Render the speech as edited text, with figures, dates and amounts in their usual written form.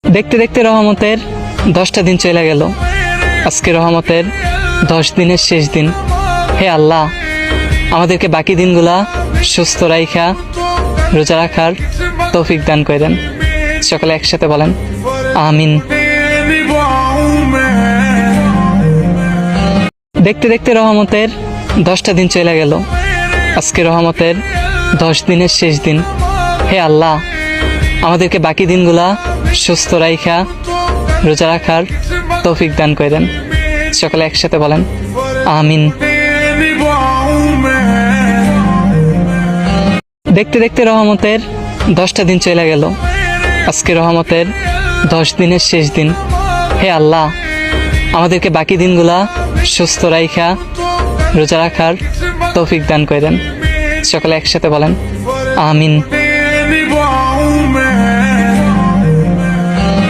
দেখতে দেখতে রহমতের 10টা দিন চলে গেল। আজকে রহমতের 10 দিনের শেষ দিন। হে আল্লাহ, আমাদেরকে বাকি দিনগুলা সুস্থ রাইখা রোজা রাখার তৌফিক দান করে দেন। সকলে একসাথে বলেন আমিন। দেখতে দেখতে রহমতের 10টা দিন চলে গেল। আজকে রহমতের 10 দিনের শেষ দিন। হে আল্লাহ, আমাদেরকে বাকি দিনগুলা সুস্থ রাইখা রোজা রাখার তৌফিক দান করে দেন। সকলে একসাথে বলেন আমিন। দেখতে দেখতে রহমতের 10টা দিন চলে গেল। আজকে রহমতের 10 দিনের শেষ দিন। হে আল্লাহ, আমাদেরকে বাকি দিনগুলা সুস্থ রাইখা রোজা রাখার তৌফিক দান করে দেন। সকলে একসাথে বলেন আমিন।